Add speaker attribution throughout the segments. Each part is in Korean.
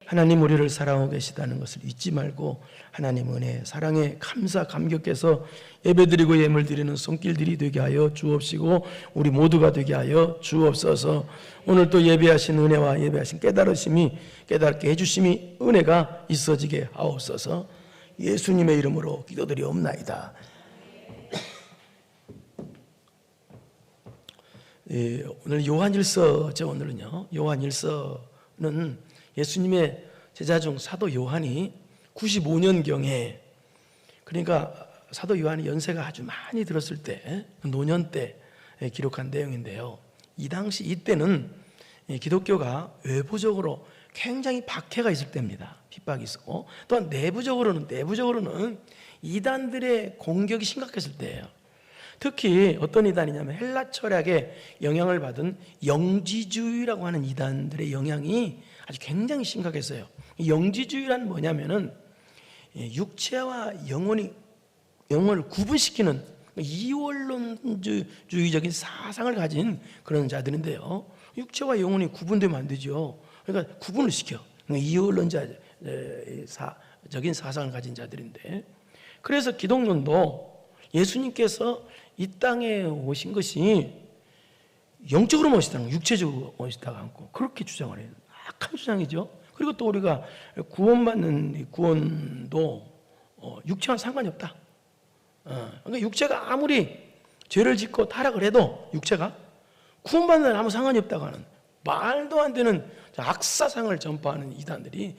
Speaker 1: 하나님 우리를 사랑하고 계시다는 것을 잊지 말고 하나님 은혜, 사랑에 감사, 감격해서 예배드리고 예물 드리는 손길들이 되게 하여 주옵시고 우리 모두가 되게 하여 주옵소서. 오늘 또 예배하신 은혜와 예배하신 깨닫게 해주심이 은혜가 있어지게 하옵소서. 예수님의 이름으로 기도드리옵나이다. 오늘 요한일서죠. 오늘은요, 요한일서는 예수님의 제자 중 사도 요한이 95년경에, 그러니까 사도 요한이 연세가 아주 많이 들었을 때, 노년 때 기록한 내용인데요. 이 당시 이때는 기독교가 외부적으로 굉장히 박해가 있을 때입니다. 핍박이 있었고, 또한 내부적으로는 이단들의 공격이 심각했을 때예요. 특히 어떤 이단이냐면 헬라 철학에 영향을 받은 영지주의라고 하는 이단들의 영향이 아주 굉장히 심각했어요. 이 영지주의란 뭐냐면은 육체와 영혼을 구분시키는 이원론주의적인 사상을 가진 그런 자들인데요. 육체와 영혼이 구분되면 안 되죠. 그러니까 구분을 시켜. 이원론적인 사상을 가진 자들인데, 그래서 기독론도 예수님께서 이 땅에 오신 것이 영적으로 오시다는 거, 육체적으로 오시다가 않고, 그렇게 주장을 해요. 악한 주장이죠. 그리고 또 우리가 구원받는 구원도 육체와 상관이 없다. 그러니까 육체가 아무리 죄를 짓고 타락을 해도 육체가 구원받는 데는 아무 상관이 없다고 하는 말도 안 되는 악사상을 전파하는 이단들이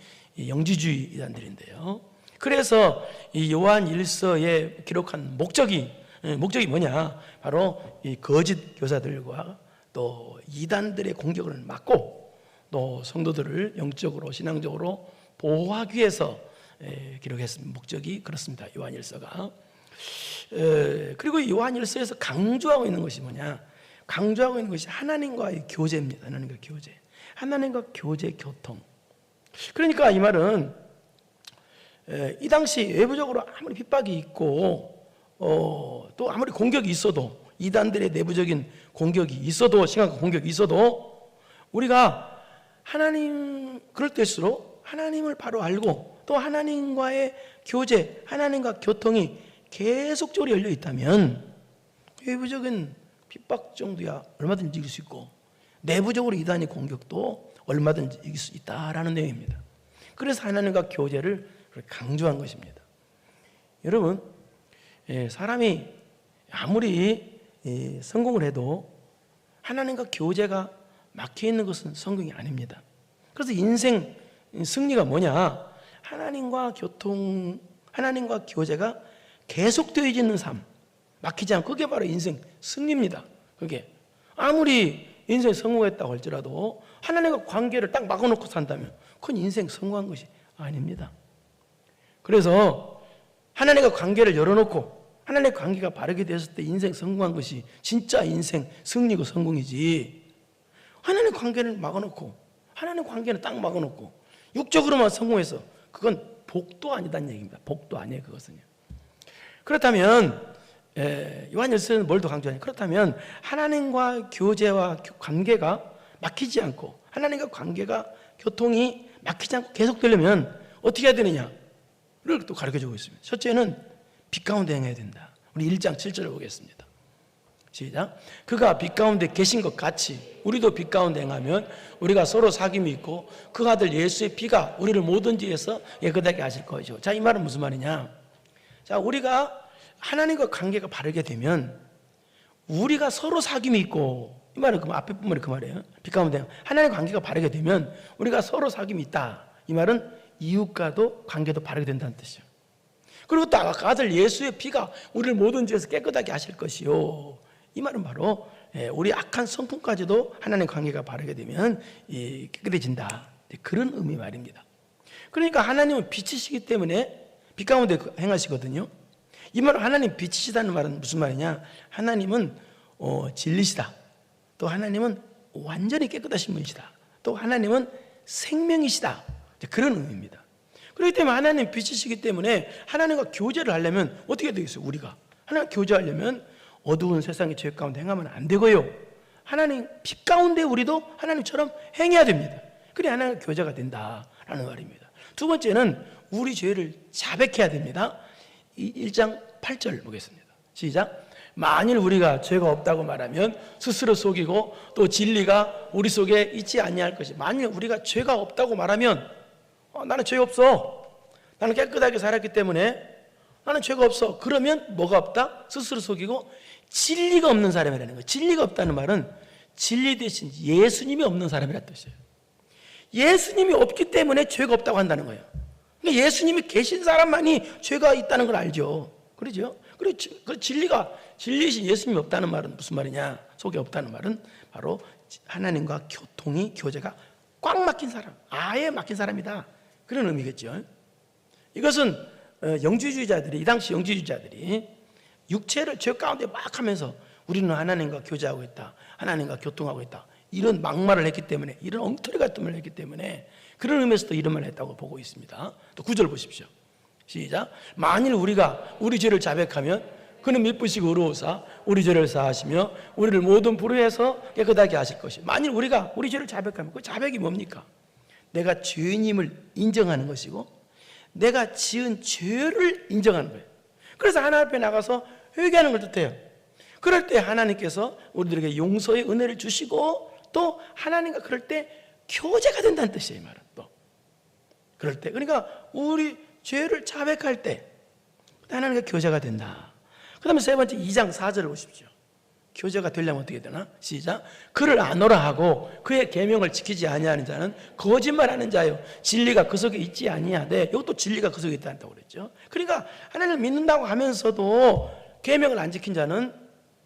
Speaker 1: 영지주의 이단들인데요. 그래서 이 요한 일서에 기록한 목적이 뭐냐? 바로 이 거짓 교사들과 또 이단들의 공격을 막고 또 성도들을 영적으로 신앙적으로 보호하기 위해서 기록했습니다. 목적이 그렇습니다. 요한 일서가. 그리고 요한 일서에서 강조하고 있는 것이 뭐냐? 강조하고 있는 것이 하나님과의 교제입니다. 하나님과 교제. 하나님과 교제, 교통. 그러니까 이 말은 이 당시 외부적으로 아무리 핍박이 있고 또 아무리 공격이 있어도, 이단들의 내부적인 공격이 있어도, 심각한 공격이 있어도 우리가 그럴 때일수록 하나님을 바로 알고 또 하나님과의 교제, 하나님과 교통이 계속적으로 열려 있다면 외부적인 핍박 정도야 얼마든지 이길 수 있고 내부적으로 이단의 공격도 얼마든지 이길 수 있다라는 내용입니다. 그래서 하나님과 교제를 강조한 것입니다. 여러분, 사람이 아무리 성공을 해도 하나님과 교제가 막혀 있는 것은 성공이 아닙니다. 그래서 인생 승리가 뭐냐? 하나님과 교제가 계속되어져 있는 삶, 막히지 않고, 그게 바로 인생 승리입니다. 그게 아무리 인생 성공했다고 할지라도 하나님과 관계를 딱 막아놓고 산다면 그건 인생 성공한 것이 아닙니다. 그래서 하나님과 관계를 열어놓고 하나님과 관계가 바르게 되었을 때 인생 성공한 것이 진짜 인생 승리고 성공이지, 하나님 관계를 막아놓고, 하나님 관계는 딱 막아놓고 육적으로만 성공해서 그건 복도 아니다는 얘기입니다. 복도 아니에요, 그것은요. 그렇다면 요한일서는 뭘 더 강조하냐? 그렇다면 하나님과 교제와 관계가 막히지 않고, 하나님과 관계가 교통이 막히지 않고 계속되려면 어떻게 해야 되느냐를 또 가르쳐주고 있습니다. 첫째는 빛 가운데 행해야 된다. 우리 1장 7절을 보겠습니다. 시작. 그가 빛 가운데 계신 것 같이 우리도 빛 가운데 행하면 우리가 서로 사귐이 있고 그 아들 예수의 피가 우리를 모든 죄에서 깨끗하게 하실 것이요. 자, 이 말은 무슨 말이냐? 자, 우리가 하나님과 관계가 바르게 되면 우리가 서로 사귐이 있고, 이 말은 그 앞에 부분이 그 말이에요. 빛 가운데 하나님과 관계가 바르게 되면 우리가 서로 사귐이 있다. 이 말은 이웃과도 관계도 바르게 된다는 뜻이죠. 그리고 또 아들 예수의 피가 우리를 모든 죄에서 깨끗하게 하실 것이요. 이 말은 바로 우리 악한 성품까지도 하나님 관계가 바르게 되면 깨끗해진다. 그런 의미 말입니다. 그러니까 하나님은 빛이시기 때문에 빛 가운데 행하시거든요. 이 말은 하나님 빛이시다는 말은 무슨 말이냐? 하나님은 진리시다. 또 하나님은 완전히 깨끗하신 분이시다. 또 하나님은 생명이시다. 그런 의미입니다. 그렇기 때문에 하나님 빛이시기 때문에 하나님과 교제를 하려면 어떻게 되겠어요? 우리가 하나님과 교제하려면 어두운 세상의 죄 가운데 행하면 안 되고요, 하나님 빛 가운데 우리도 하나님처럼 행해야 됩니다. 그래야 하나님과 교제가 된다라는 된다라는 말입니다. 두 번째는 우리 죄를 자백해야 됩니다. 1장 8절 보겠습니다. 시작. 만일 우리가 죄가 없다고 말하면 스스로 속이고 또 진리가 우리 속에 있지 아니할 것이. 만일 우리가 죄가 없다고 말하면 나는 죄 없어, 나는 깨끗하게 살았기 때문에 나는 죄가 없어, 그러면 뭐가 없다? 스스로 속이고 진리가 없는 사람이라는 거예요. 진리가 없다는 말은 진리 대신 예수님이 없는 사람이라는 뜻이에요. 예수님이 없기 때문에 죄가 없다고 한다는 거예요. 그러니까 예수님이 계신 사람만이 죄가 있다는 걸 알죠. 그러죠? 그리고 진리이신 예수님이 없다는 말은 무슨 말이냐? 속에 없다는 말은 바로 하나님과 교제가 꽉 막힌 사람, 아예 막힌 사람이다, 그런 의미겠죠. 이것은 이 당시 영주주의자들이 육체를 죄 가운데 막 하면서 우리는 하나님과 교제하고 있다, 하나님과 교통하고 있다, 이런 막말을 했기 때문에, 이런 엉터리 같은 말을 했기 때문에 그런 의미에서도 이런 말을 했다고 보고 있습니다. 또 9절 보십시오. 시작. 만일 우리가 우리 죄를 자백하면 그는 미쁘시고 의로우사 우리 죄를 사하시며 우리를 모든 불의에서 깨끗하게 하실 것이. 만일 우리가 우리 죄를 자백하면, 그 자백이 뭡니까? 내가 죄인임을 인정하는 것이고 내가 지은 죄를 인정하는 거예요. 그래서 하나님 앞에 나가서 회개하는 걸 뜻해요. 그럴 때 하나님께서 우리들에게 용서의 은혜를 주시고 또 하나님과 그럴 때 교제가 된다는 뜻이에요. 이 말은 또 그럴 때, 그러니까 우리 죄를 자백할 때 하나님과 교제가 된다. 그 다음에 세 번째 2장 4절을 보십시오. 교제가 되려면 어떻게 되나? 시작. 그를 아노라 하고 그의 계명을 지키지 아니하는 자는 거짓말하는 자요 진리가 그 속에 있지 아니하되. 이것도 진리가 그 속에 있다고 그랬죠. 그러니까 하나님을 믿는다고 하면서도 계명을 안 지킨 자는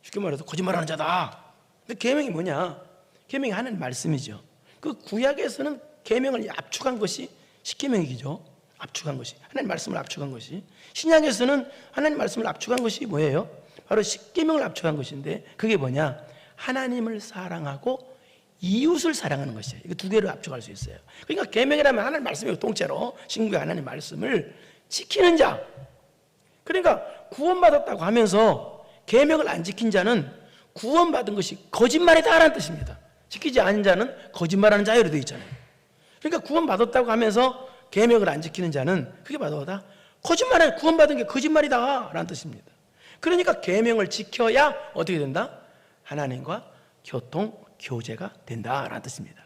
Speaker 1: 쉽게 말해서 거짓말하는 자다. 근데 계명이 뭐냐? 계명이 하나님 말씀이죠. 그 구약에서는 계명을 압축한 것이 십계명이죠. 압축한 것이 하나님 말씀을 압축한 것이. 신약에서는 하나님 말씀을 압축한 것이 뭐예요? 바로 십계명을 압축한 것인데, 그게 뭐냐? 하나님을 사랑하고 이웃을 사랑하는 것이에요. 이거 두 개를 압축할 수 있어요. 그러니까 계명이라면 하나님 말씀이고 통째로 신구의 하나님 말씀을 지키는 자. 그러니까 구원받았다고 하면서 계명을 안 지킨 자는 구원받은 것이 거짓말이다라는 뜻입니다. 지키지 않은 자는 거짓말하는 자유로 되어 있잖아요. 그러니까 구원받았다고 하면서 계명을 안 지키는 자는 그게 바로 거짓말해. 구원받은 게 거짓말이다라는 뜻입니다. 그러니까 계명을 지켜야 어떻게 된다? 하나님과 교제가 된다라는 뜻입니다.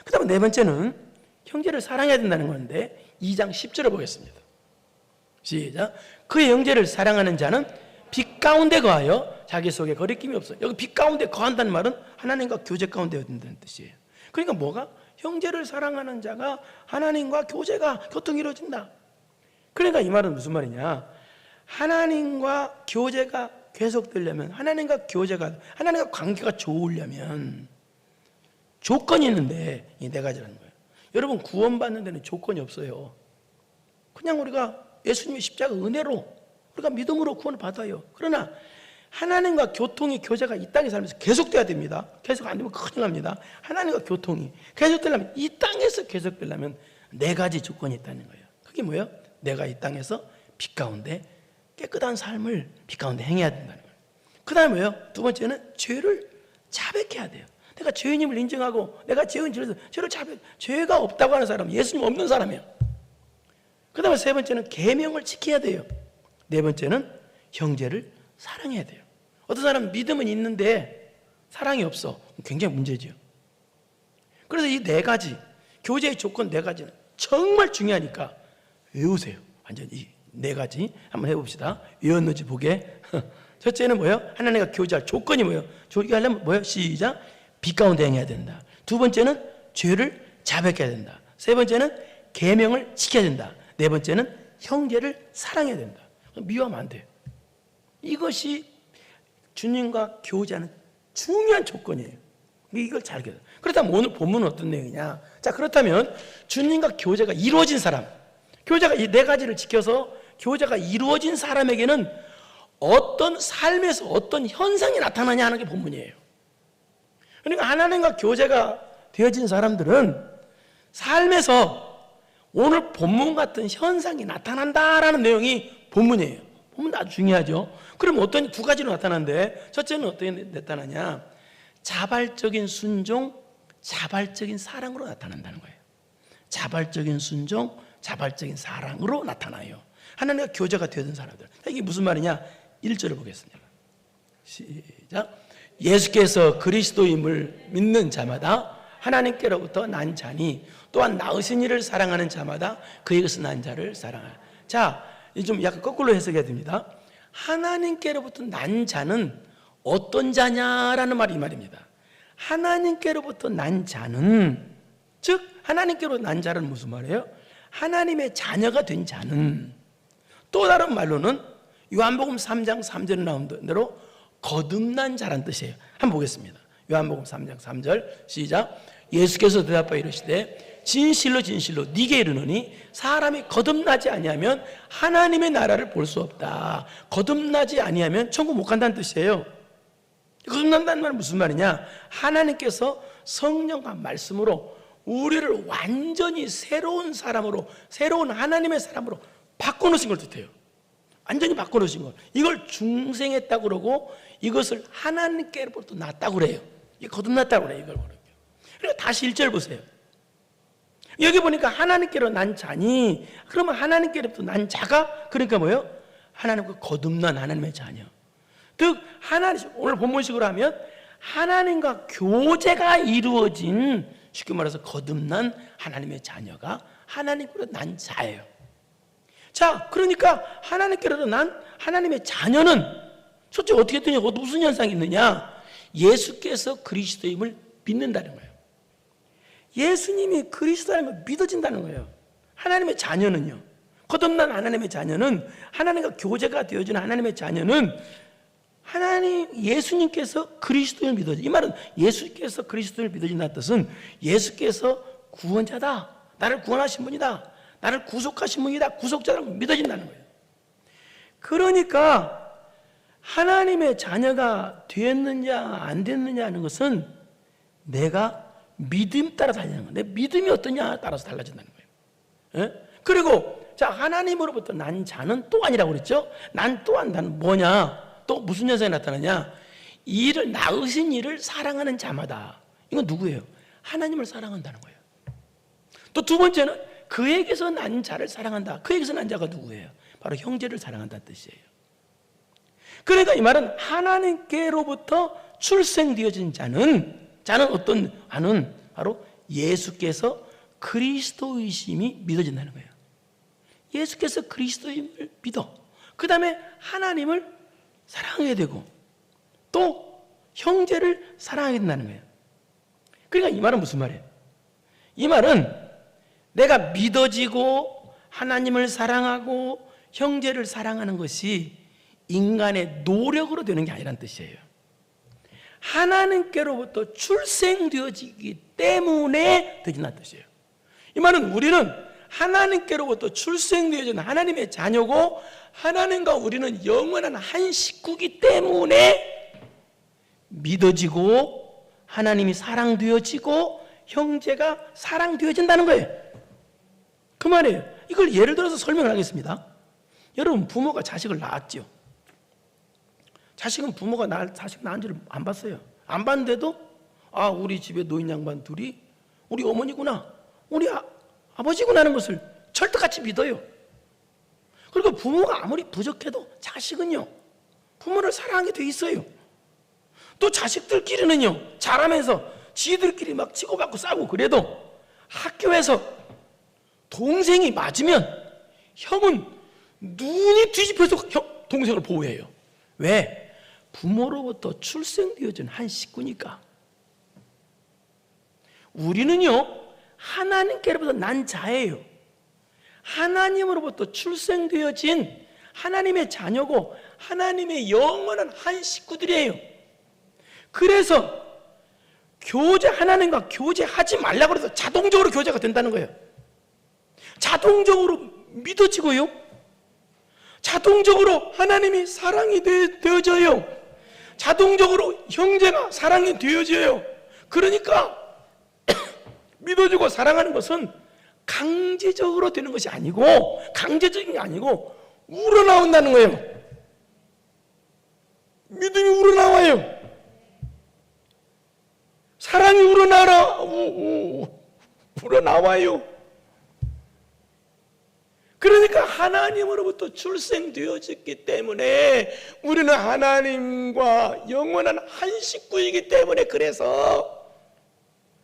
Speaker 1: 그 다음에 네 번째는 형제를 사랑해야 된다는 건데 2장 10절을 보겠습니다. 시작. 그의 형제를 사랑하는 자는 빛 가운데 거하여 자기 속에 거리낌이 없어요. 여기 빛 가운데 거한다는 말은 하나님과 교제 가운데 된다는 뜻이에요. 그러니까 뭐가? 형제를 사랑하는 자가 하나님과 교통이 이루어진다. 그러니까 이 말은 무슨 말이냐? 하나님과 교제가 계속되려면, 하나님과 관계가 좋으려면 조건이 있는데 이 네 가지라는 거예요. 여러분, 구원받는 데는 조건이 없어요. 그냥 우리가 예수님의 십자가 은혜로 우리가 믿음으로 구원을 받아요. 그러나 하나님과 교제가 이 땅에 살면서 계속돼야 됩니다. 계속 안 되면 큰일 납니다. 하나님과 교통이 계속되려면, 이 땅에서 계속되려면 네 가지 조건이 있다는 거예요. 그게 뭐예요? 내가 이 땅에서 빛 가운데 깨끗한 삶을 빛 가운데 행해야 된다는 거예요. 그 다음에 뭐예요? 두 번째는 죄를 자백해야 돼요. 내가 죄인임을 인정하고 내가 죄를 죄가 없다고 하는 사람, 예수님 없는 사람이에요. 그 다음에 세 번째는 계명을 지켜야 돼요. 네 번째는 형제를 사랑해야 돼요. 어떤 사람은 믿음은 있는데 사랑이 없어. 굉장히 문제죠. 그래서 이 네 가지, 교제의 조건 네 가지는 정말 중요하니까 외우세요. 완전히 이 네 가지 한번 해봅시다. 외웠는지 보게. 첫째는 뭐예요? 하나님과 교제할 조건이 뭐예요? 교제하려면 뭐예요? 시작. 빛 가운데 행해야 된다. 두 번째는 죄를 자백해야 된다. 세 번째는 계명을 지켜야 된다. 네 번째는 형제를 사랑해야 된다. 미워하면 안 돼요. 이것이 주님과 교제하는 중요한 조건이에요. 이걸 잘 알게 돼요. 그렇다면 오늘 본문은 어떤 내용이냐? 자, 그렇다면 주님과 교제가 이루어진 사람, 교제가 이 네 가지를 지켜서 교제가 이루어진 사람에게는 어떤 삶에서 어떤 현상이 나타나냐 하는 게 본문이에요. 그러니까 하나님과 교제가 되어진 사람들은 삶에서 오늘 본문 같은 현상이 나타난다라는 내용이 본문이에요. 본문 아주 중요하죠. 그럼 어떤 두 가지로 나타나는데, 첫째는 어떻게 나타나냐? 자발적인 순종, 자발적인 사랑으로 나타난다는 거예요. 자발적인 순종, 자발적인 사랑으로 나타나요. 하나님과 교제가 되던 사람들. 이게 무슨 말이냐? 1절을 보겠습니다. 시작. 예수께서 그리스도임을 믿는 자마다 하나님께로부터 난 자니 또한 낳으신 이를 사랑하는 자마다 그에게서 난 자를 사랑하라. 자, 좀 약간 거꾸로 해석해야 됩니다. 하나님께로부터 난 자는 어떤 자냐라는 말이 이 말입니다. 하나님께로부터 난 자는, 즉 하나님께로부터 난 자는 무슨 말이에요? 하나님의 자녀가 된 자는, 또 다른 말로는 요한복음 3장 3절에 나온 대로 거듭난 자란 뜻이에요. 한번 보겠습니다. 요한복음 3장 3절 시작. 예수께서 대답하여 이르시되 진실로 진실로 네게 이르노니 사람이 거듭나지 아니하면 하나님의 나라를 볼 수 없다. 거듭나지 아니하면 천국 못 간다는 뜻이에요. 거듭난다는 말은 무슨 말이냐? 하나님께서 성령과 말씀으로 우리를 완전히 새로운 사람으로, 새로운 하나님의 사람으로 바꿔놓으신 걸 뜻해요. 완전히 바꿔놓으신 것. 이걸 중생했다고 그러고 이것을 하나님께로부터 났다고 그래요. 이게 거듭났다고 그래요. 이걸 그러고. 그리고 다시 1절 보세요. 여기 보니까 하나님께로 난 자니, 그러면 하나님께로부터 난 자가, 그러니까 뭐예요? 하나님과 거듭난 하나님의 자녀. 즉 하나님, 오늘 본문식으로 하면 하나님과 교제가 이루어진, 쉽게 말해서 거듭난 하나님의 자녀가 하나님께로 난 자예요. 자, 그러니까 하나님께로 난 하나님의 자녀는 솔직히 어떻게 되냐, 무슨 현상이 있느냐? 예수께서 그리스도임을 믿는다는 거예요. 예수님이 그리스도라는 걸 믿어진다는 거예요. 하나님의 자녀는요, 거듭난 하나님의 자녀는, 하나님과 교제가 되어진 하나님의 자녀는 예수님께서 그리스도를 믿어진다. 이 말은 예수께서 그리스도를 믿어진다는 뜻은 예수께서 구원자다, 나를 구원하신 분이다, 나를 구속하신 분이다, 구속자라고 믿어진다는 거예요. 그러니까 하나님의 자녀가 됐느냐 안 됐느냐 하는 것은 내가 믿음 따라 달라지는 거예요. 내 믿음이 어떠냐 따라서 달라진다는 거예요. 예? 그리고 자, 하나님으로부터 난 자는 또 아니라고 그랬죠? 난 또한 나는 뭐냐? 또 무슨 현상이 나타나냐? 이를 낳으신 이를 사랑하는 자마다. 이건 누구예요? 하나님을 사랑한다는 거예요. 또 두 번째는 그에게서 난 자를 사랑한다. 그에게서 난 자가 누구예요? 바로 형제를 사랑한다는 뜻이에요. 그러니까 이 말은 하나님께로부터 출생되어진 자는 어떤 자는 바로 예수께서 그리스도이심이 믿어진다는 거예요. 예수께서 그리스도임을 믿어. 그 다음에 하나님을 사랑하게 되고 또 형제를 사랑하게 된다는 거예요. 그러니까 이 말은 무슨 말이에요? 이 말은 내가 믿어지고 하나님을 사랑하고 형제를 사랑하는 것이 인간의 노력으로 되는 게 아니란 뜻이에요. 하나님께로부터 출생되어지기 때문에 되진다는 뜻이에요. 이 말은 우리는 하나님께로부터 출생되어진 하나님의 자녀고 하나님과 우리는 영원한 한 식구이기 때문에 믿어지고 하나님이 사랑되어지고 형제가 사랑되어진다는 거예요. 그 말이에요. 이걸 예를 들어서 설명을 하겠습니다. 여러분, 부모가 자식을 낳았죠. 자식은 부모가 자식 낳은지를 안 봤어요. 안 봤는데도 우리 집에 노인 양반 둘이 우리 어머니구나, 우리 아버지구나 하는 것을 철떡같이 믿어요. 그리고 부모가 아무리 부족해도 자식은요, 부모를 사랑하게 돼 있어요. 또 자식들끼리는요, 자라면서 지들끼리 막 치고받고 싸우고 그래도 학교에서 동생이 맞으면 형은 눈이 뒤집혀서 동생을 보호해요. 왜? 부모로부터 출생되어진 한 식구니까. 우리는요, 하나님께로부터 난 자예요. 하나님으로부터 출생되어진 하나님의 자녀고 하나님의 영원한 한 식구들이에요. 그래서 하나님과 교제하지 말라고 해서 자동적으로 교제가 된다는 거예요. 자동적으로 믿어지고요, 자동적으로 하나님이 사랑이 되어져요. 자동적으로 형제가 사랑이 되어져요. 그러니까 믿어주고 사랑하는 것은 강제적으로 되는 것이 아니고, 강제적인 게 아니고 우러나온다는 거예요. 믿음이 우러나와요. 사랑이 우러나와요. 그러니까 하나님으로부터 출생되어졌기 때문에 우리는 하나님과 영원한 한 식구이기 때문에, 그래서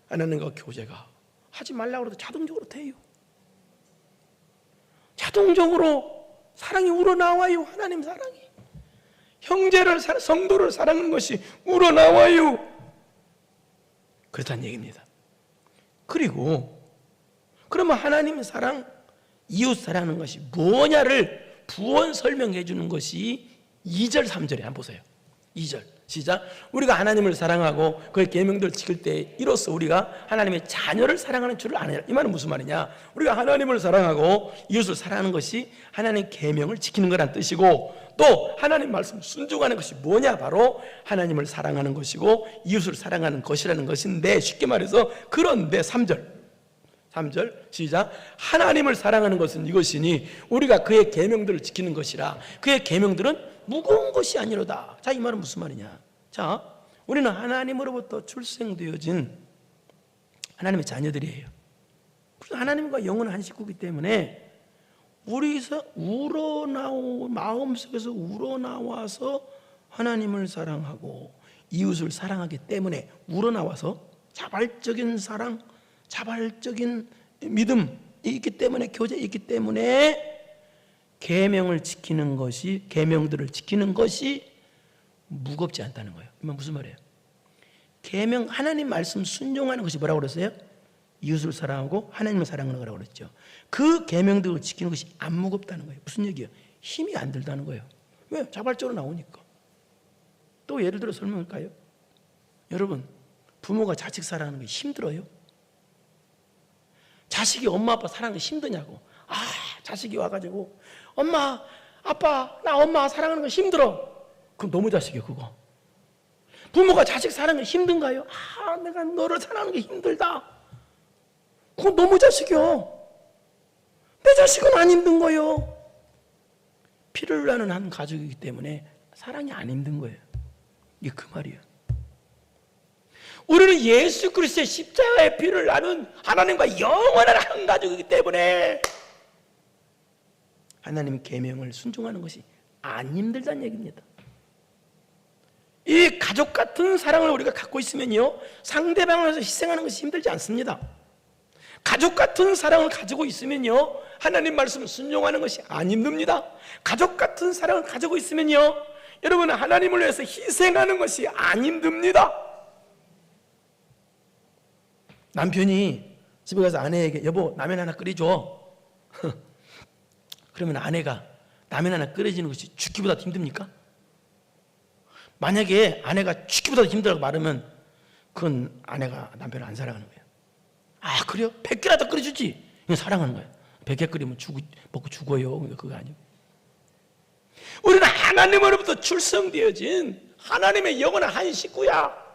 Speaker 1: 하나님과 교제가 하지 말라고 해도 자동적으로 돼요. 자동적으로 사랑이 우러나와요. 하나님 사랑이, 형제를 성도를 사랑하는 것이 우러나와요. 그렇다는 얘기입니다. 그리고 그러면 하나님의 사랑, 이웃 사랑하는 것이 뭐냐를 부언 설명해 주는 것이 2절 3절에 한번 보세요. 2절 시작. 우리가 하나님을 사랑하고 그의 계명들을 지킬 때 이로써 우리가 하나님의 자녀를 사랑하는 줄을 아느니라. 이 말은 무슨 말이냐? 우리가 하나님을 사랑하고 이웃을 사랑하는 것이 하나님의 계명을 지키는 거란 뜻이고, 또 하나님 말씀 순종하는 것이 뭐냐? 바로 하나님을 사랑하는 것이고 이웃을 사랑하는 것이라는 것인데, 쉽게 말해서 그런데 3절 시작. 하나님을 사랑하는 것은 이것이니 우리가 그의 계명들을 지키는 것이라. 그의 계명들은 무거운 것이 아니로다. 자, 이 말은 무슨 말이냐? 자, 우리는 하나님으로부터 출생되어진 하나님의 자녀들이에요. 하나님과 영원한 한 식구이기 때문에 우리에서 마음속에서 우러나와서 하나님을 사랑하고 이웃을 사랑하기 때문에, 우러나와서 자발적인 사랑, 자발적인 믿음이 있기 때문에, 교제가 있기 때문에 계명을 지키는 것이, 계명들을 지키는 것이 무겁지 않다는 거예요. 이건 무슨 말이에요? 계명, 하나님 말씀 순종하는 것이 뭐라고 그랬어요? 이웃을 사랑하고 하나님을 사랑하는 거라고 그랬죠. 그 계명들을 지키는 것이 안 무겁다는 거예요. 무슨 얘기예요? 힘이 안 들다는 거예요. 왜? 자발적으로 나오니까. 또 예를 들어 설명할까요? 여러분, 부모가 자식 사랑하는 게 힘들어요? 자식이 엄마 아빠 사랑하는 게 힘드냐고. 자식이 와가지고 엄마 아빠 나 엄마 사랑하는 거 힘들어. 그럼 너무 자식이에요. 그거. 부모가 자식 사랑하는 게 힘든가요? 내가 너를 사랑하는 게 힘들다. 그건 너무 자식이요. 내 자식은 안 힘든 거예요. 피를 나는 한 가족이기 때문에 사랑이 안 힘든 거예요. 이게 그 말이에요. 우리는 예수 그리스도의 십자가의 피를 나눈 하나님과 영원한 한 가족이기 때문에 하나님 계명을 순종하는 것이 안 힘들다는 얘기입니다. 이 가족 같은 사랑을 우리가 갖고 있으면요, 상대방을 위해서 희생하는 것이 힘들지 않습니다. 가족 같은 사랑을 가지고 있으면요, 하나님 말씀을 순종하는 것이 안 힘듭니다. 가족 같은 사랑을 가지고 있으면요, 여러분 하나님을 위해서 희생하는 것이 안 힘듭니다. 남편이 집에 가서 아내에게 여보 라면 하나 끓여줘. 그러면 아내가 라면 하나 끓여주는 것이 죽기보다 힘듭니까? 만약에 아내가 죽기보다 힘들다고 말하면 그건 아내가 남편을 안 사랑하는 거예요. 그래요? 100개라도 끓여주지. 이건 사랑하는 거예요. 100개 끓이면 먹고 죽어요. 그거 아니에요. 우리는 하나님으로부터 출생되어진 하나님의 영원한 한 식구야.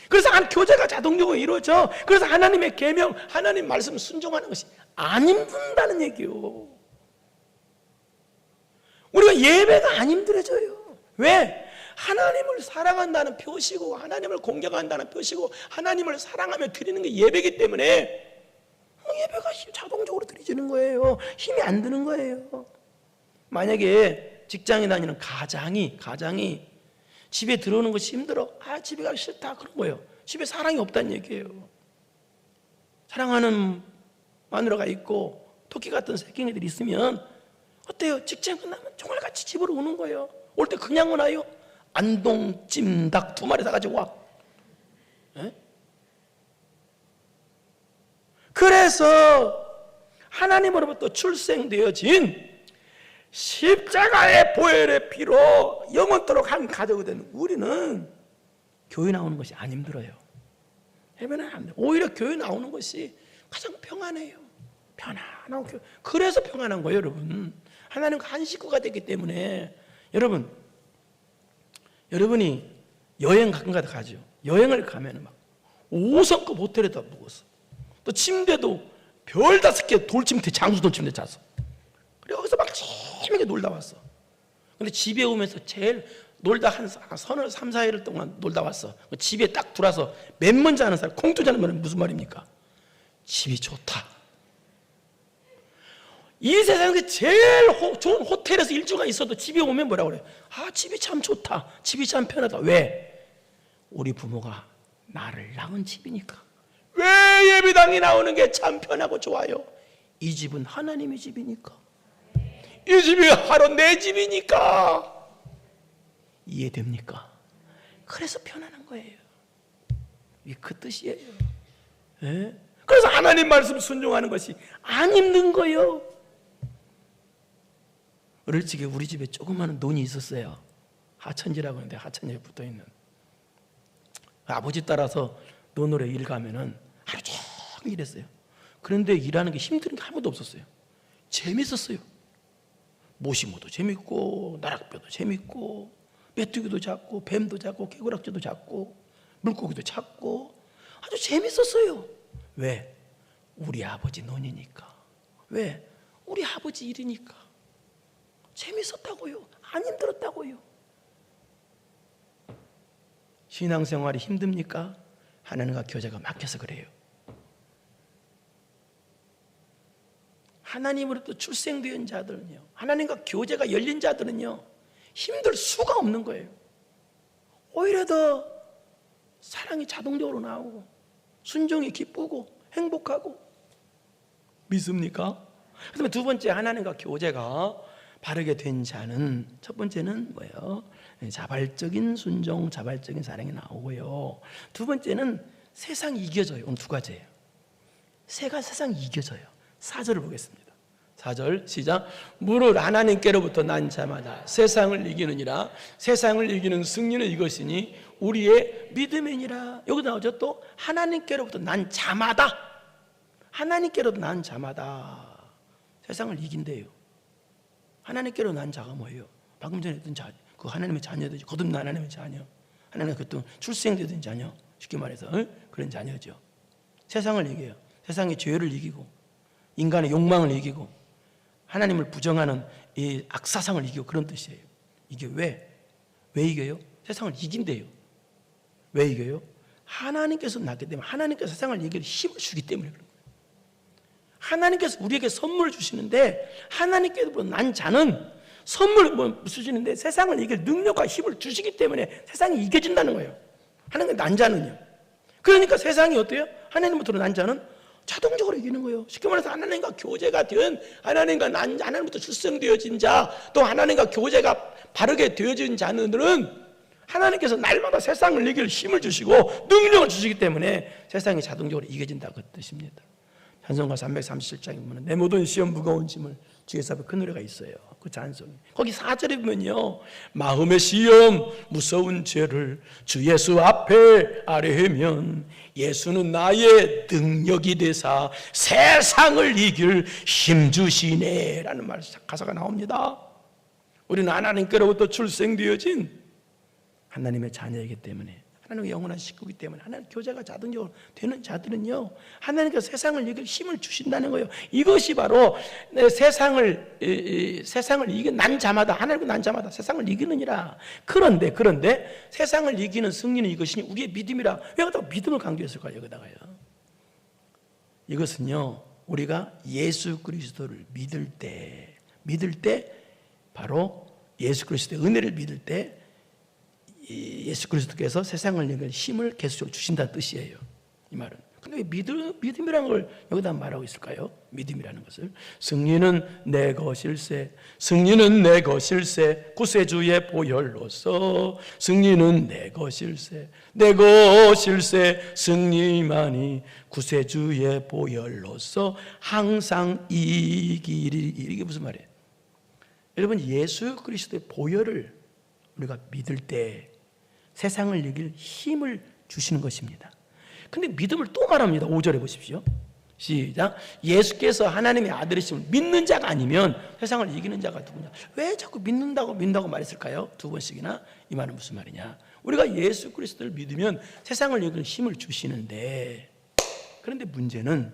Speaker 1: 그래서 한 교제가 자동적으로 이루어져. 그래서 하나님의 계명, 하나님 말씀 순종하는 것이 안 힘든다는 얘기요. 우리가 예배가 안 힘들어져요. 왜? 하나님을 사랑한다는 표시고 하나님을 공경한다는 표시고 하나님을 사랑하며 드리는 게 예배이기 때문에 예배가 자동적으로 드려지는 거예요. 힘이 안 드는 거예요. 만약에 직장에 다니는 가장이 집에 들어오는 것이 힘들어. 집에 가기 싫다. 그런 거예요. 집에 사랑이 없다는 얘기예요. 사랑하는 마누라가 있고 토끼 같은 새끼들이 있으면 어때요? 직장 끝나면 종알같이 집으로 오는 거예요. 올 때 그냥 오나요? 안동 찜닭 2마리 사가지고 와. 에? 그래서 하나님으로부터 출생되어진 십자가의 보혈의 피로 영원토록 한 가족이 된 우리는 교회 나오는 것이 안 힘들어요. 예배는 안 돼요. 오히려 교회 나오는 것이 가장 평안해요. 편안하고 교회. 그래서 평안한 거예요, 여러분. 하나님과 한 식구가 됐기 때문에. 여러분이 여행 가끔가다 가죠. 여행을 가면 막 5성급 호텔에다 묵었어. 또 침대도 별 5개 돌침대, 장수 돌침대 잤어. 그래 여기서 막 재미있게 놀다 왔어. 근데 집에 오면서 제일 놀다 한 서너 3, 4일 동안 놀다 왔어. 집에 딱 들어와서 맨 먼저 하는 사람, 콩두 자는 말은 무슨 말입니까? 집이 좋다. 이 세상에서 제일 좋은 호텔에서 일주일간 있어도 집에 오면 뭐라고 그래요? 아, 집이 참 좋다, 집이 참 편하다. 왜? 우리 부모가 나를 낳은 집이니까. 왜 예배당에 나오는 게 참 편하고 좋아요? 이 집은 하나님의 집이니까. 이 집이 바로 내 집이니까. 이해됩니까? 그래서 편안한 거예요. 이게 그 뜻이에요. 예? 그래서 하나님 말씀 순종하는 것이 안 힘든 거예요. 어릴 적에 우리 집에 조그마한 논이 있었어요. 하천지라고 하는데 하천지에 붙어있는. 아버지 따라서 논으로 일 가면은 하루 종일 일했어요. 그런데 일하는 게 힘든 게 아무도 없었어요. 재밌었어요. 모시모도 재밌고 나락뼈도 재밌고 메뚜기도 잡고 뱀도 잡고 개구락지도 잡고 물고기도 잡고 아주 재밌었어요. 왜? 우리 아버지 논이니까. 왜? 우리 아버지 일이니까. 재밌었다고요. 안 힘들었다고요. 신앙생활이 힘듭니까? 하나님과 교제가 막혀서 그래요. 하나님으로부터 출생된 자들은요, 하나님과 교제가 열린 자들은요, 힘들 수가 없는 거예요. 오히려 더 사랑이 자동적으로 나오고 순종이 기쁘고 행복하고. 믿습니까? 그다음에 두 번째, 하나님과 교제가 바르게 된 자는, 첫 번째는 뭐예요? 자발적인 순종, 자발적인 사랑이 나오고요. 두 번째는 세상이 이겨져요. 오늘 두 가지예요. 세상이 이겨져요. 4절을 보겠습니다. 4절 시작. 무릇 하나님께로부터 난 자마다 세상을 이기느니라. 세상을 이기는 승리는 이것이니 우리의 믿음이니라. 여기 나오죠. 또 하나님께로부터 난 자마다. 하나님께로부터 난 자마다 세상을 이긴대요. 하나님께로 난 자가 뭐예요? 방금 전에 했던 자, 그 하나님의 자녀들이, 거듭난 하나님의 자녀, 하나님의 그 출생되던 자녀, 쉽게 말해서 그런 자녀죠. 세상을 이겨요. 세상의 죄를 이기고 인간의 욕망을 이기고 하나님을 부정하는 이 악사상을 이기고, 그런 뜻이에요. 이게 왜 이겨요? 세상을 이긴대요. 왜 이겨요? 하나님께서 낳기 때문에, 하나님께서 세상을 이길 힘을 주기 때문에 그런 거예요. 하나님께서 우리에게 선물을 주시는데, 하나님께서 난 자는 선물을 주시는데 세상을 이길 능력과 힘을 주시기 때문에 세상이 이겨진다는 거예요. 하나님의 난 자는요. 그러니까 세상이 어때요? 하나님부터 난 자는 자동적으로 이기는 거예요. 쉽게 말해서 하나님과 교제가 된, 하나님부터 출생되어진 자, 또 하나님과 교제가 바르게 되어진 자들은 하나님께서 날마다 세상을 이길 힘을 주시고 능력을 주시기 때문에 세상이 자동적으로 이겨진다, 그 뜻입니다. 찬송가 337장에 보면 내 모든 시험 무거운 짐을 주께서 앞에, 그 노래가 있어요. 그 찬송이. 거기 4절에 보면요, 마음의 시험 무서운 죄를 주 예수 앞에 아뢰면 예수는 나의 능력이 되사 세상을 이길 힘 주시네 라는 가사가 나옵니다. 우리는 하나님께로부터 출생되어진 하나님의 자녀이기 때문에, 하나님의 영원한 식구이기 때문에, 하나님 교제가 자동적으로 되는 자들은요, 하나님께서 세상을 이길 힘을 주신다는 거예요. 이것이 바로 세상을 이긴 난 자마다, 하나님과 난 자마다 세상을 이기느니라. 그런데 세상을 이기는 승리는 이것이니 우리의 믿음이라. 왜 여기다가 믿음을 강조했을까요? 여기다가요. 이것은요, 우리가 예수 그리스도를 믿을 때 바로 예수 그리스도의 은혜를 믿을 때 예수 그리스도께서 세상을 이길 힘을 계속적으로 주신다는 뜻이에요. 이 말은. 근데 왜 믿음이라는 걸 여기다 말하고 있을까요? 믿음이라는 것을. 승리는 내 것일세, 승리는 내 것일세, 구세주의 보혈로서 승리는 내 것일세, 내 것일세, 승리만이 구세주의 보혈로서 항상 이기리. 이게 무슨 말이에요? 여러분, 예수 그리스도의 보혈을 우리가 믿을 때 세상을 이길 힘을 주시는 것입니다. 근데 믿음을 또 말합니다. 5절에 보십시오. 시작. 예수께서 하나님의 아들이심을 믿는 자가 아니면 세상을 이기는 자가 누구냐? 왜 자꾸 믿는다고 말했을까요? 두 번씩이나. 이 말은 무슨 말이냐? 우리가 예수 그리스도를 믿으면 세상을 이길 힘을 주시는데, 그런데 문제는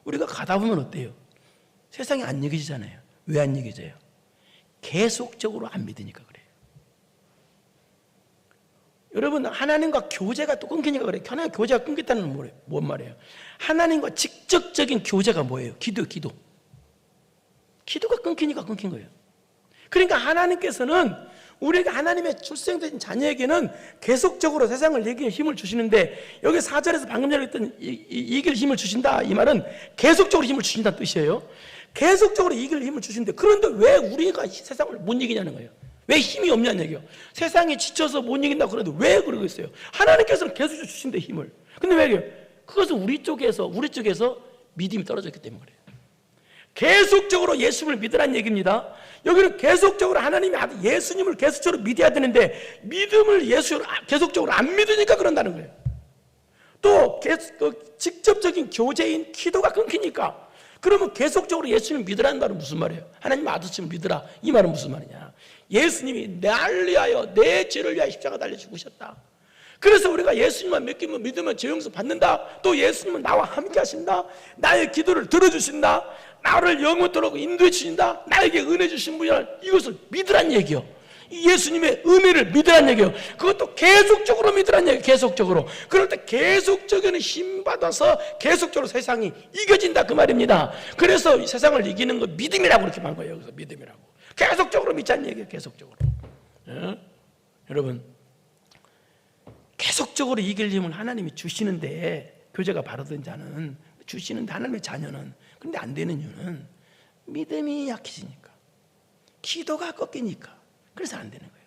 Speaker 1: 우리가 가다 보면 어때요? 세상이 안 이겨지잖아요. 왜 안 이겨져요? 계속적으로 안 믿으니까 그래요. 여러분, 하나님과 교제가 또 끊기니까 그래요. 하나님과 교제가 끊겼다는 건 뭔 말이에요? 하나님과 직접적인 교제가 뭐예요? 기도. 기도가 끊기니까 끊긴 거예요. 그러니까 하나님께서는 우리가 하나님의 출생된 자녀에게는 계속적으로 세상을 이기는 힘을 주시는데, 여기 4절에서 방금 전에 했던 이길 힘을 주신다, 이 말은 계속적으로 힘을 주신다는 뜻이에요. 계속적으로 이길 힘을 주시는데, 그런데 왜 우리가 세상을 못 이기냐는 거예요. 왜 힘이 없냐는 얘기예요. 세상에 지쳐서 못 이긴다고 그래도 왜 그러고 있어요? 하나님께서는 계속 주신대, 힘을. 근데 왜 그래요? 그것은 우리 쪽에서 믿음이 떨어졌기 때문에 그래요. 계속적으로 예수님을 믿으라는 얘기입니다. 여기는 계속적으로 하나님의 아들 예수님을 계속적으로 믿어야 되는데, 믿음을 예수를 계속적으로 안 믿으니까 그런다는 거예요. 또 직접적인 교제인 기도가 끊기니까, 그러면 계속적으로 예수님을 믿으라는 말은 무슨 말이에요? 하나님 아들을 믿으라, 이 말은 무슨 말이냐? 예수님이 나를 위하여, 내 죄를 위하여 십자가 달려 죽으셨다. 그래서 우리가 예수님만 믿으면 죄 용서 받는다. 또 예수님은 나와 함께 하신다. 나의 기도를 들어주신다. 나를 영원토록 인도해 주신다. 나에게 은혜 주신 분이라, 이것을 믿으란 얘기요. 예수님의 은혜를 믿으란 얘기요. 그것도 계속적으로 믿으란 얘기예요. 계속적으로. 그럴 때 계속적인 힘 받아서 계속적으로 세상이 이겨진다, 그 말입니다. 그래서 이 세상을 이기는 거 믿음이라고 그렇게 한 거예요. 여기서 믿음이라고. 계속적으로 믿자는 얘기예요. 계속적으로. 예? 여러분, 계속적으로 이길 힘을 하나님이 주시는데, 교제가 바르던 자는 주시는데, 하나님의 자녀는, 그런데 안 되는 이유는 믿음이 약해지니까, 기도가 꺾이니까, 그래서 안 되는 거예요.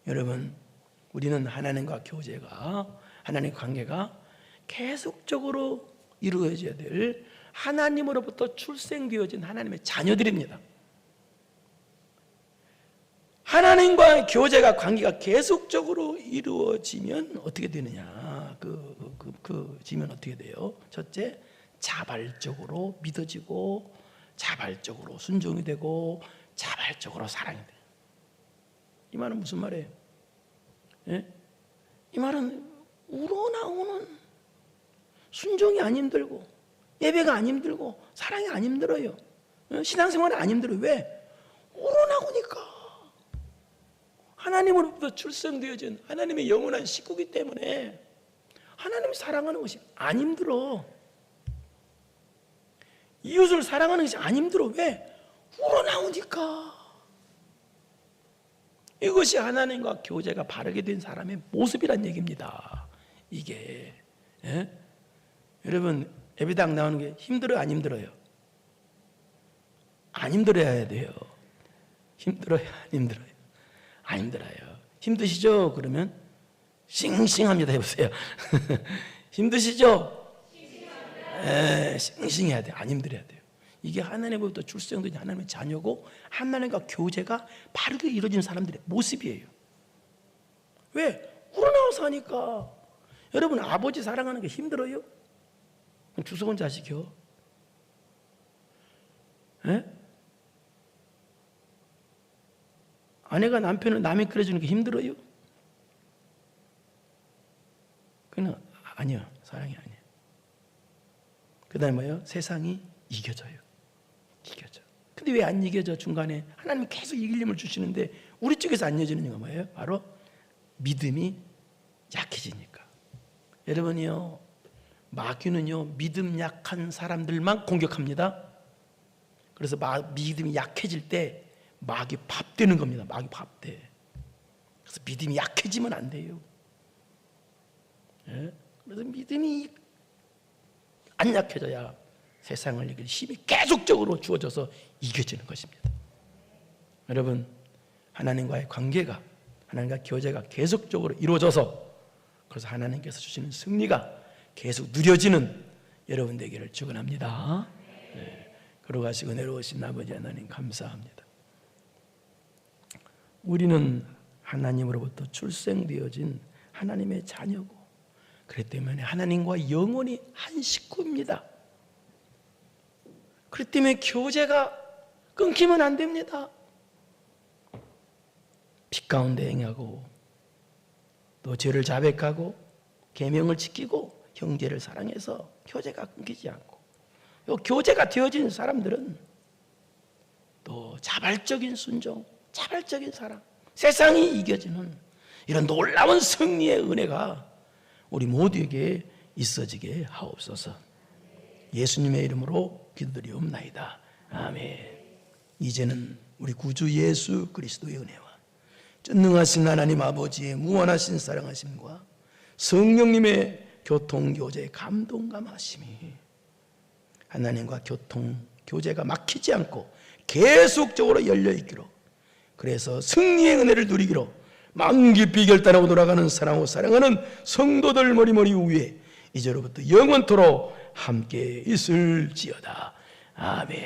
Speaker 1: 여러분, 우리는 하나님과 교제가, 하나님과 관계가 계속적으로 이루어져야 될 하나님으로부터 출생되어진 하나님의 자녀들입니다. 하나님과의 교제가, 관계가 계속적으로 이루어지면 어떻게 되느냐? 지면 어떻게 돼요? 첫째, 자발적으로 믿어지고, 자발적으로 순종이 되고, 자발적으로 사랑이 돼요. 이 말은 무슨 말이에요? 예? 이 말은 우러나오는 순종이 안 힘들고, 예배가 안 힘들고, 사랑이 안 힘들어요. 신앙생활이 안 힘들어요. 왜? 우러나오니까. 하나님으로부터 출생되어진 하나님의 영원한 식구이기 때문에 하나님을 사랑하는 것이 안 힘들어. 이웃을 사랑하는 것이 안 힘들어. 왜? 우러나오니까. 이것이 하나님과 교제가 바르게 된 사람의 모습이란 얘기입니다. 이게. 예? 여러분, 예배당 나오는 게 힘들어요, 안 힘들어요? 안 힘들어야 돼요. 힘들어요, 안 힘들어요? 안 힘들어요. 힘드시죠? 그러면 싱싱합니다 해보세요. 힘드시죠? 싱싱해야 돼요. 안 힘들어야 돼요. 이게 하나님으로부터 출생된 하나님의 자녀고, 하나님과 교제가 바르게 이루어진 사람들의 모습이에요. 왜? 우러나와서 하니까. 여러분, 아버지 사랑하는 게 힘들어요? 주워온 자식이요. 예? 아내가 남편을 남이 끓여주는 게 힘들어요? 그냥 아니요, 사랑이 아니에요. 그 다음에 뭐예요? 세상이 이겨져요. 이겨져. 근데 왜 안 이겨져? 중간에 하나님이 계속 이길 힘을 주시는데 우리 쪽에서 안 이겨지는 이유가 뭐예요? 바로 믿음이 약해지니까. 여러분이요, 마귀는요, 믿음 약한 사람들만 공격합니다. 그래서 믿음이 약해질 때 마귀 밥 되는 겁니다. 마귀 밥 돼. 그래서 믿음이 약해지면 안 돼요. 예? 그래서 믿음이 안 약해져야 세상을 이길 힘이 계속적으로 주어져서 이겨지는 것입니다. 여러분, 하나님과의 관계가, 하나님과 교제가 계속적으로 이루어져서, 그래서 하나님께서 주시는 승리가 계속 누려지는 여러분 되기를 축원합니다. 네. 걸어가시고 내려오신 아버지 하나님 감사합니다. 우리는 하나님으로부터 출생되어진 하나님의 자녀고, 그렇기 때문에 하나님과 영원히 한 식구입니다. 그렇기 때문에 교제가 끊기면 안 됩니다. 빛 가운데 행하고, 또 죄를 자백하고, 계명을 지키고, 형제를 사랑해서 교제가 끊기지 않고, 교제가 되어진 사람들은 또 자발적인 순종, 자발적인 사랑, 세상이 이겨지는 이런 놀라운 승리의 은혜가 우리 모두에게 있어지게 하옵소서. 예수님의 이름으로 기도드리옵나이다. 아멘. 이제는 우리 구주 예수 그리스도의 은혜와 전능하신 하나님 아버지의 무한하신 사랑하심과 성령님의 교통교제 감동감하심이 하나님과 교제가 막히지 않고 계속적으로 열려있기로, 그래서 승리의 은혜를 누리기로 마음 깊이 결단하고 돌아가는 사랑하고 사랑하는 성도들 머리머리 위에 이제로부터 영원토록 함께 있을지어다. 아멘.